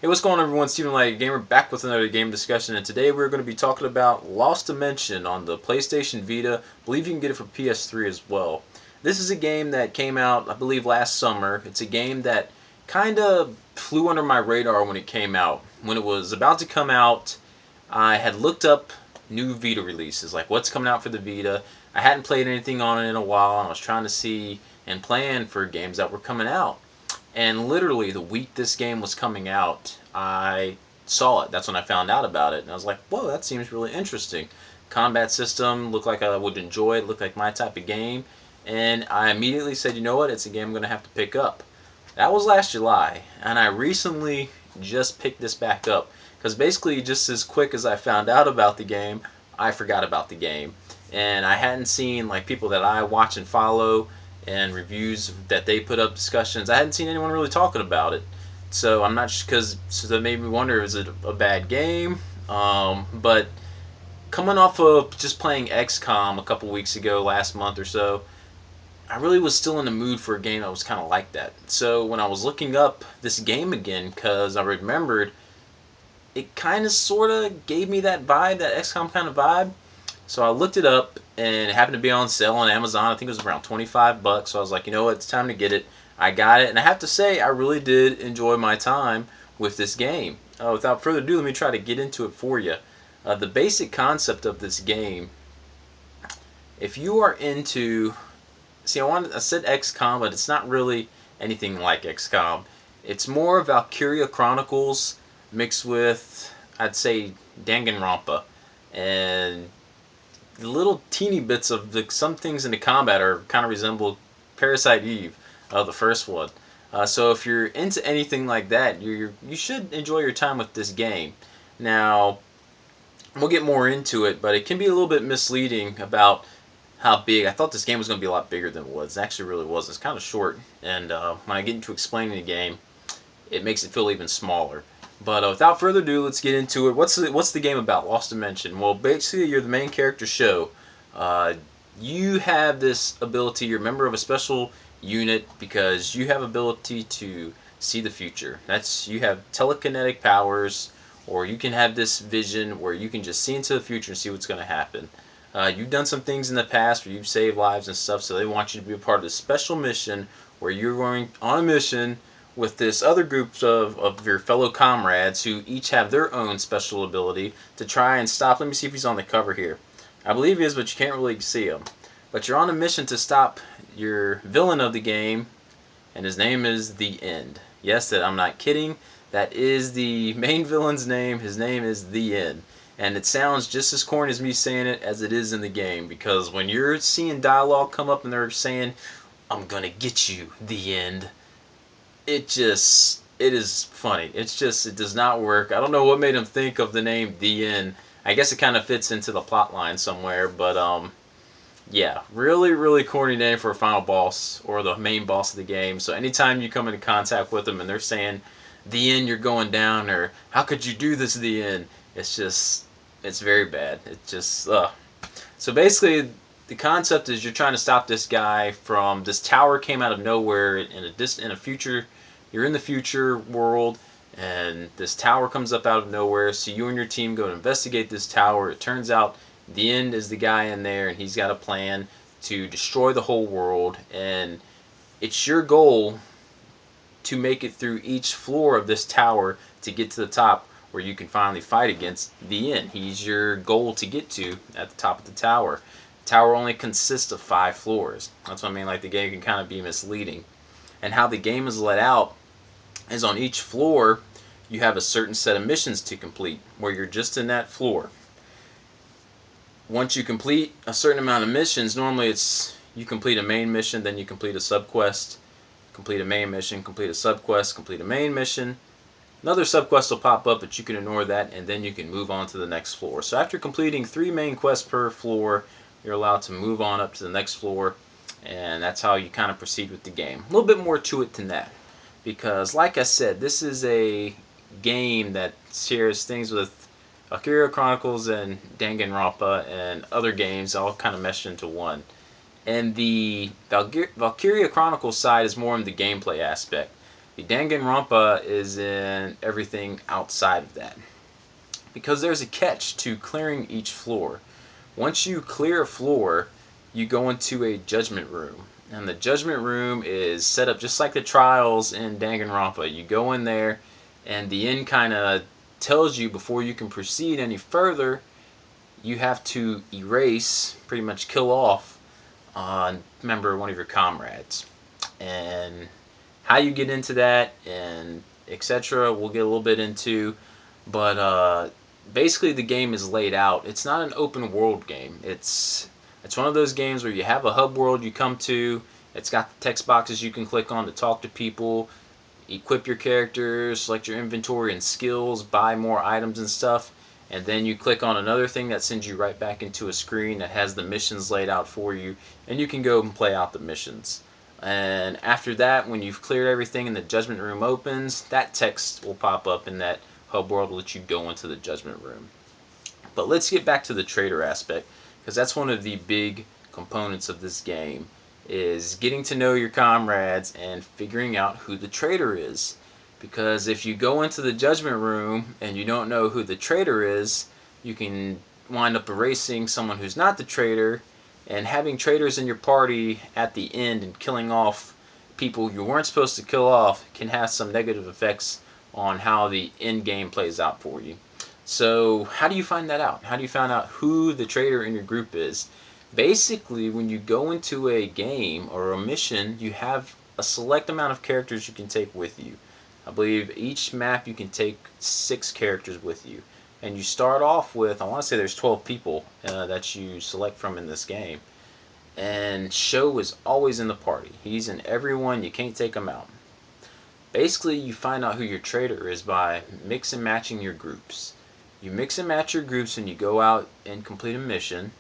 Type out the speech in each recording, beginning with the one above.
Hey, what's going on, everyone? Stephen Light Gamer back with another game discussion, and today we're going to be talking about Lost Dimension on the PlayStation Vita. I believe you can get it for PS3 as well. This is a game that came out, I believe, last summer. It's a game that kind of flew under my radar when it came out. When it was about to come out, I had looked up new Vita releases, like what's coming out for the Vita. I hadn't played anything on it in a while, and I was trying to see and plan for games that were coming out. And literally the week this game was coming out, I saw it. That's when I found out about it. And I was like, whoa, that seems really interesting. Combat system looked like I would enjoy it, looked like my type of game. And I immediately said, you know what, it's a game I'm going to have to pick up. That was last July. And I recently just picked this back up. Because basically, just as quick as I found out about the game, I forgot about the game. And I hadn't seen like people that I watch and follow and reviews that they put up, discussions. I hadn't seen anyone really talking about it, so I'm not because so that made me wonder: is it a bad game? But coming off of just playing XCOM a couple weeks ago, last month or so, I really was still in the mood for a game that was kind of like that. So when I was looking up this game again, because I remembered it kind of sort of gave me that vibe, that XCOM kind of vibe. So I looked it up, and it happened to be on sale on Amazon. I think it was around 25 bucks. So I was like, you know what, it's time to get it. I got it, and I have to say, I really did enjoy my time with this game. Without further ado, let me try to get into it for you. The basic concept of this game, if you are into, see, I said XCOM, but it's not really anything like XCOM. It's more Valkyria Chronicles mixed with, I'd say, Danganronpa, and the little teeny bits of some things in the combat are kind of resemble Parasite Eve, the first one. So if you're into anything like that, you should enjoy your time with this game. Now we'll get more into it, but it can be a little bit misleading about how big. I thought this game was going to be a lot bigger than it was. It actually really was. It's kind of short, and when I get into explaining the game, it makes it feel even smaller. But without further ado, let's get into it. What's the game about? Lost Dimension. Well, basically, you're the main character, Sho. Uh, you have this ability. You're a member of a special unit because you have ability to see the future. That's you have telekinetic powers, or you can have this vision where you can just see into the future and see what's going to happen. You've done some things in the past where you've saved lives and stuff, so they want you to be a part of this special mission where you're going on a mission with this other group of your fellow comrades who each have their own special ability to try and stop. Let me see if he's on the cover here. I believe he is, but you can't really see him. But you're on a mission to stop your villain of the game, and his name is The End. Yes, that I'm not kidding. That is the main villain's name. His name is The End. And it sounds just as corny as me saying it as it is in the game, because when you're seeing dialogue come up and they're saying, I'm gonna get you, The End, it is funny. It's just it does not work. I don't know what made him think of the name The End. I guess it kind of fits into the plot line somewhere, but yeah, really corny name for a final boss or the main boss of the game. So anytime you come into contact with them and they're saying The End, you're going down, or how could you do this, The End, it's just it's very bad. It's just So basically, the concept is you're trying to stop this guy from this tower came out of nowhere in a future. You're in the future world, and this tower comes up out of nowhere. So you and your team go to investigate this tower. It turns out The End is the guy in there, and he's got a plan to destroy the whole world. And it's your goal to make it through each floor of this tower to get to the top where you can finally fight against The End. He's your goal to get to at the top of the tower. The tower only consists of 5 floors. That's what I mean, like the game can kind of be misleading. And how the game is let out is on each floor you have a certain set of missions to complete where you're just in that floor. Once you complete a certain amount of missions, normally it's you complete a main mission, then you complete a subquest, complete a main mission, complete a subquest, complete a main mission. Another subquest will pop up, but you can ignore that, and then you can move on to the next floor. So after completing 3 main quests per floor, you're allowed to move on up to the next floor, and that's how you kind of proceed with the game. A little bit more to it than that, because like I said, this is a game that shares things with Valkyria Chronicles and Danganronpa and other games all kind of meshed into one. And the Valkyria Chronicles side is more in the gameplay aspect. The Danganronpa is in everything outside of that. Because there's a catch to clearing each floor. Once you clear a floor, you go into a judgment room. And the judgment room is set up just like the trials in Danganronpa. You go in there, and the end kind of tells you before you can proceed any further, you have to erase, pretty much kill off, member one of your comrades. And how you get into that and etc. we'll get a little bit into, but basically the game is laid out. It's not an open world game. It's one of those games where you have a hub world you come to. It's got the text boxes you can click on to talk to people, equip your characters, select your inventory and skills, buy more items and stuff, and then you click on another thing that sends you right back into a screen that has the missions laid out for you, and you can go and play out the missions. And after that, when you've cleared everything and the judgment room opens, that text will pop up in that hub world to let you go into the judgment room. But let's get back to the trader aspect, because that's one of the big components of this game, is getting to know your comrades and figuring out who the traitor is. Because if you go into the judgment room and you don't know who the traitor is, you can wind up erasing someone who's not the traitor, and having traitors in your party at the end and killing off people you weren't supposed to kill off can have some negative effects on how the end game plays out for you. So how do you find that out? How do you find out who the traitor in your group is? Basically, when you go into a game or a mission, you have a select amount of characters you can take with you. I believe each map you can take 6 characters with you. And you start off with, I want to say there's 12 people that you select from in this game. And Sho is always in the party. He's in every one, you can't take him out. Basically, you find out who your traitor is by mix and matching your groups. You mix and match your groups when you go out and complete a mission,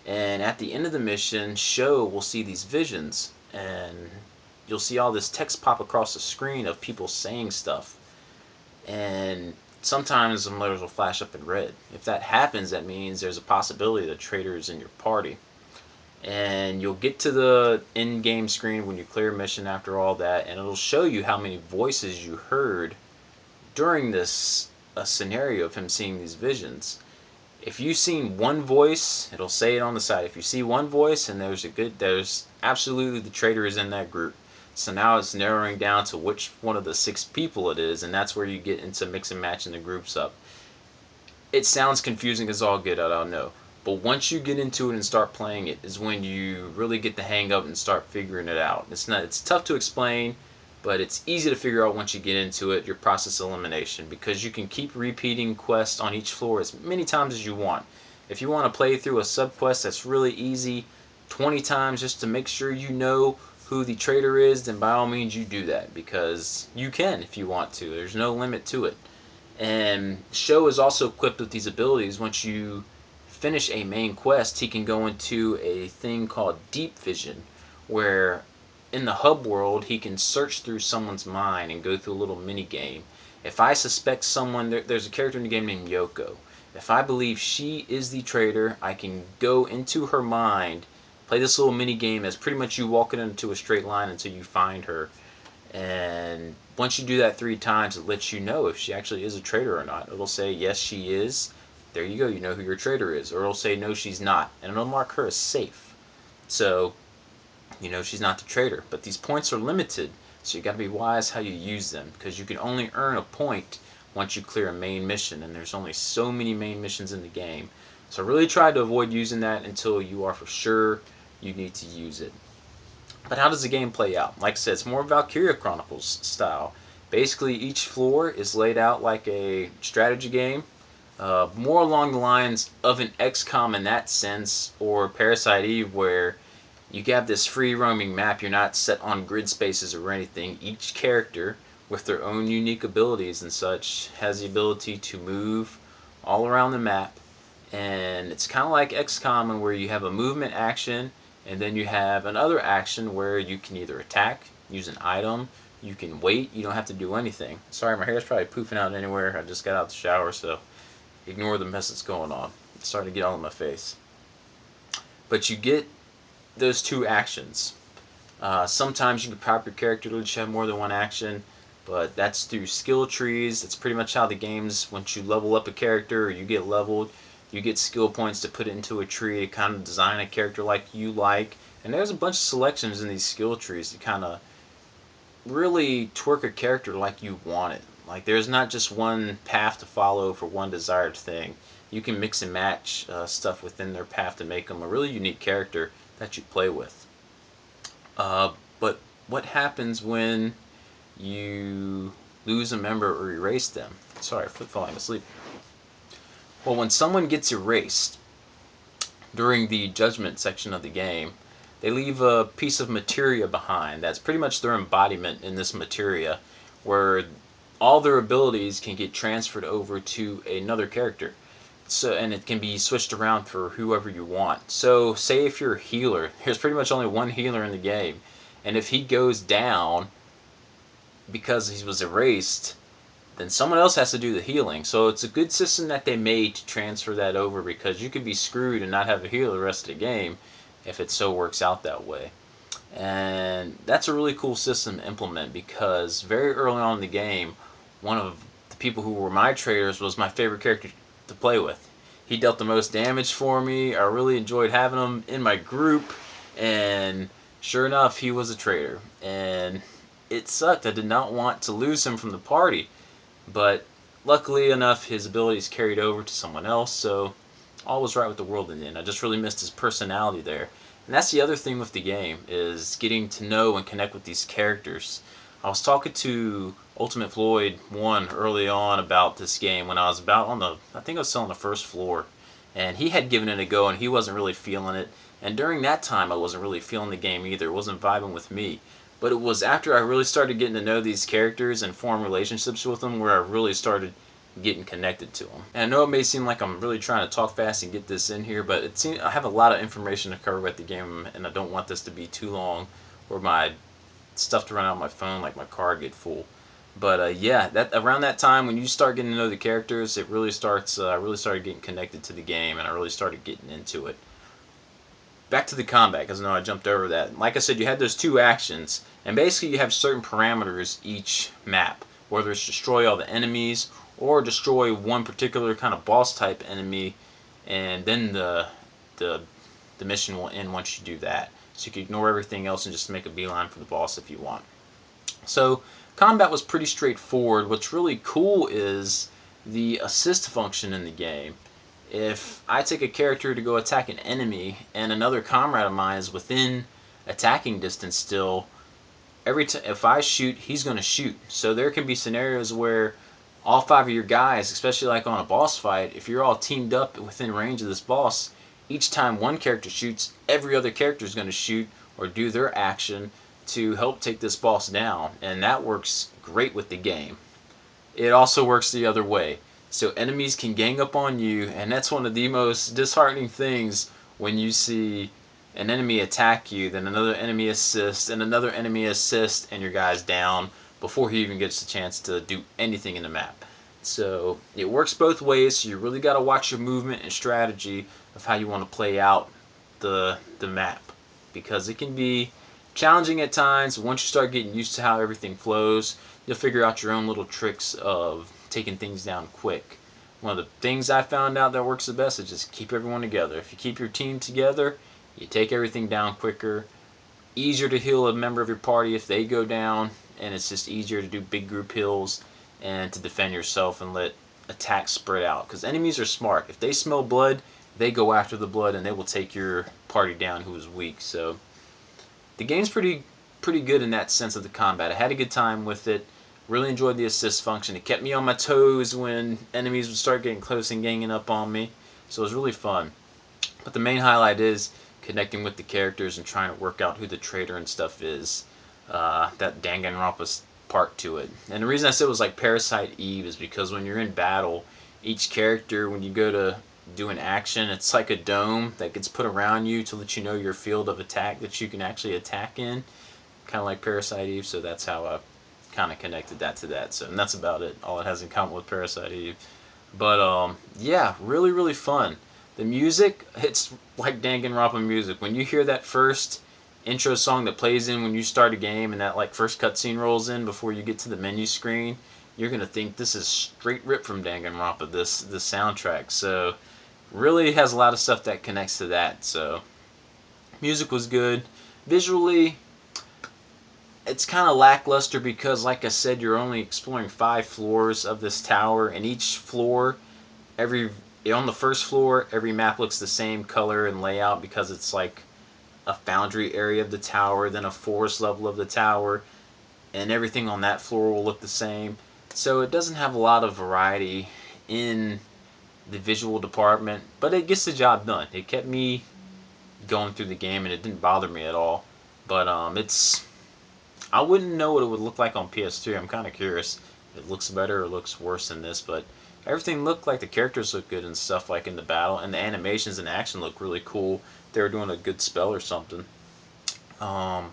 and at the end of the mission, Sho will see these visions, and you'll see all this text pop across the screen of people saying stuff, and sometimes some letters will flash up in red. If that happens, that means there's a possibility the traitor is in your party. And you'll get to the in-game screen when you clear a mission after all that, and it'll show you how many voices you heard during this scenario of him seeing these visions. If you've seen one voice, it'll say it on the side. If you see one voice and there's absolutely the traitor is in that group. So now it's narrowing down to which one of the 6 people it is, and that's where you get into mix and matching the groups up. It sounds confusing as all get out, I know. But once you get into it and start playing it is when you really get the hang of it and start figuring it out. It's tough to explain, but it's easy to figure out once you get into it, your process elimination, because you can keep repeating quests on each floor as many times as you want. If you want to play through a subquest that's really easy 20 times just to make sure you know who the traitor is, then by all means you do that, because you can if you want to. There's no limit to it. And Sho is also equipped with these abilities. Once you finish a main quest, he can go into a thing called Deep Vision, where in the hub world he can search through someone's mind and go through a little mini game. If I suspect someone, there's a character in the game named Yoko. If I believe she is the traitor, I can go into her mind, play this little mini game as pretty much you walking into a straight line until you find her. And once you do that 3 times, it lets you know if she actually is a traitor or not. It'll say, yes, she is. There you go, you know who your traitor is. Or it'll say, no, she's not. And it'll mark her as safe. So, you know she's not the traitor. But these points are limited, so you got to be wise how you use them, because you can only earn a point once you clear a main mission, and there's only so many main missions in the game. So really try to avoid using that until you are for sure you need to use it. But how does the game play out? Like I said, it's more Valkyria Chronicles style. Basically, each floor is laid out like a strategy game, more along the lines of an XCOM in that sense, or Parasite Eve, where you have this free roaming map. You're not set on grid spaces or anything. Each character, with their own unique abilities and such, has the ability to move all around the map. And it's kind of like XCOM, where you have a movement action, and then you have another action where you can either attack, use an item, you can wait, you don't have to do anything. Sorry, my hair's probably poofing out anywhere. I just got out the shower, so ignore the mess that's going on. It's starting to get all in my face. But you get those 2 actions. Sometimes you can pop your character to have more than one action. but that's through skill trees. That's pretty much how the game's, once you level up a character or you get leveled, you get skill points to put it into a tree to kind of design a character like you like. And there's a bunch of selections in these skill trees to kind of really twerk a character like you want it. Like there's not just one path to follow for one desired thing. You can mix and match stuff within their path to make them a really unique character that you play with. But what happens when you lose a member or erase them? Sorry for falling asleep. Well, when someone gets erased during the judgment section of the game, they leave a piece of materia behind. That's pretty much their embodiment in this materia, where all their abilities can get transferred over to another character. So, and it can be switched around for whoever you want. So say if you're a healer, there's pretty much only one healer in the game, and if he goes down because he was erased, then someone else has to do the healing. So it's a good system that they made to transfer that over, because you could be screwed and not have a healer the rest of the game if it so works out that way. And that's a really cool system to implement, because very early on in the game, one of the people who were my traders was my favorite character to play with. He dealt the most damage for me. I really enjoyed having him in my group, and sure enough, he was a traitor. And it sucked. I did not want to lose him from the party, but luckily enough, his abilities carried over to someone else, so all was right with the world in the end. I just really missed his personality there. And that's the other thing with the game, is getting to know and connect with these characters. I was talking to Ultimate Floyd 1 early on about this game when I was about on the, I think I was still on the first floor. And he had given it a go and he wasn't really feeling it. And during that time I wasn't really feeling the game either. It wasn't vibing with me. But it was after I really started getting to know these characters and form relationships with them where I really started getting connected to them. And I know it may seem like I'm really trying to talk fast and get this in here, but it seems I have a lot of information to cover with the game, and I don't want this to be too long or my stuff to run out on my phone, like my card get full. But yeah, that around that time when you start getting to know the characters, it really starts. I really started getting connected to the game, and I really started getting into it. Back to the combat, because I know I jumped over that. Like I said, you had those two actions, and basically you have certain parameters each map, whether it's destroy all the enemies or destroy one particular kind of boss type enemy, and then the the mission will end once you do that. So you can ignore everything else and just make a beeline for the boss if you want. So combat was pretty straightforward. What's really cool is the assist function in the game. If I take a character to go attack an enemy and another comrade of mine is within attacking distance still, if I shoot, he's going to shoot. So there can be scenarios where all five of your guys, especially like on a boss fight, if you're all teamed up within range of this boss, each time one character shoots, every other character is going to shoot or do their action to help take this boss down, and that works great with the game. It also works the other way. So enemies can gang up on you, and that's one of the most disheartening things when you see an enemy attack you, then another enemy assist, and another enemy assist, and your guy's down before he even gets the chance to do anything in the map. So it works both ways, so you really got to watch your movement and strategy of how you want to play out the map, because it can be challenging at times. Once you start getting used to how everything flows, you'll figure out your own little tricks of taking things down quick. One of the things I found out that works the best is just keep everyone together. If you keep your team together, you take everything down quicker. Easier to heal a member of your party if they go down, and it's just easier to do big group heals and to defend yourself and let attacks spread out. Because enemies are smart. If they smell blood, they go after the blood and they will take your party down who is weak. So the game's pretty good in that sense of the combat. I had a good time with it. Really enjoyed the assist function. It kept me on my toes when enemies would start getting close and ganging up on me. So it was really fun. But the main highlight is connecting with the characters and trying to work out who the traitor and stuff is. That Danganronpa part to it. And the reason I said it was like Parasite Eve is because when you're in battle, each character, when you go to do an action, it's like a dome that gets put around you to let you know your field of attack that you can actually attack in. Kind of like Parasite Eve, so that's how I kind of connected that to that. So, and that's about it. All it has in common with Parasite Eve. But yeah, really, really fun. The music, it's like Danganronpa music. When you hear that first intro song that plays in when you start a game and that like first cutscene rolls in before you get to the menu screen, you're gonna think this is straight ripped from Danganronpa, this soundtrack. So really has a lot of stuff that connects to that. So music was good. Visually, it's kind of lackluster because, like I said, you're only exploring 5 floors of this tower, and each floor, every on the first floor, every map looks the same color and layout because it's like a foundry area of the tower, then a forest level of the tower, and everything on that floor will look the same. So it doesn't have a lot of variety in the visual department, but it gets the job done. It kept me going through the game, and it didn't bother me at all. But it's I wouldn't know what it would look like on PS3. I'm kind of curious. If it looks better or looks worse than this, but everything looked like the characters looked good and stuff like in the battle, and the animations and action look really cool. They were doing a good spell or something. Um,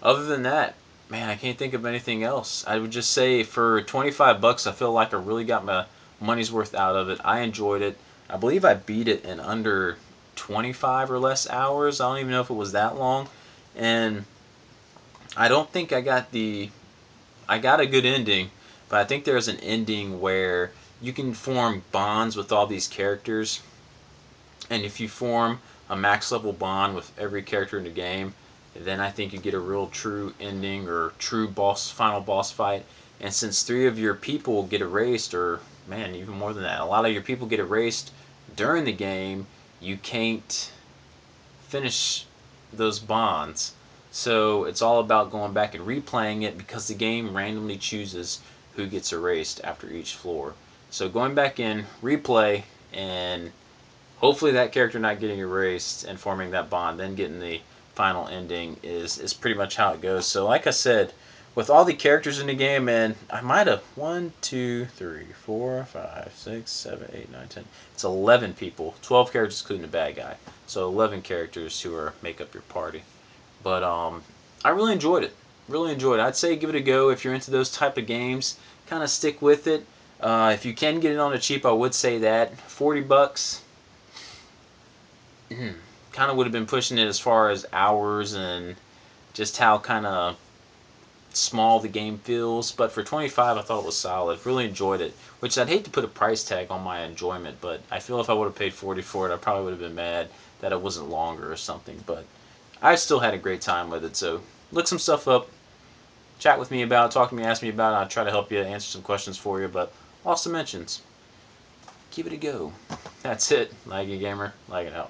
Other than that, man, I can't think of anything else. I would just say for 25 bucks, I feel like I really got my money's worth out of it. I enjoyed it. I believe I beat it in under 25 or less hours. I don't even know if it was that long. And I don't think I got a good ending, but I think there's an ending where you can form bonds with all these characters, and if you form a max level bond with every character in the game, then I think you get a real true ending or true final boss fight. And since 3 of your people get erased, or man, even more than that, a lot of your people get erased during the game, you can't finish those bonds. So it's all about going back and replaying it because the game randomly chooses who gets erased after each floor. So going back in, replay, and hopefully that character not getting erased and forming that bond, then getting the final ending is pretty much how it goes. So like I said, with all the characters in the game, and I might have 1, 2, 3, 4, 5, 6, 7, 8, 9, 10. It's 11 people, 12 characters including the bad guy. So 11 characters who are make up your party. But I really enjoyed it. Really enjoyed it. I'd say give it a go if you're into those type of games. Kind of stick with it. If you can get it on the cheap, I would say that 40 bucks. Kind of would have been pushing it as far as hours and just how kind of small the game feels, but for 25 I thought it was solid. Really enjoyed it, which I'd hate to put a price tag on my enjoyment, but I feel if I would have paid 40 for it, I probably would have been mad that it wasn't longer or something, but I still had a great time with it. So look some stuff up, chat with me about it, talk to me, ask me about it. I'll try to help you answer some questions for you, but Lost Dimensions, give it a go. That's it. Like a gamer, like it out.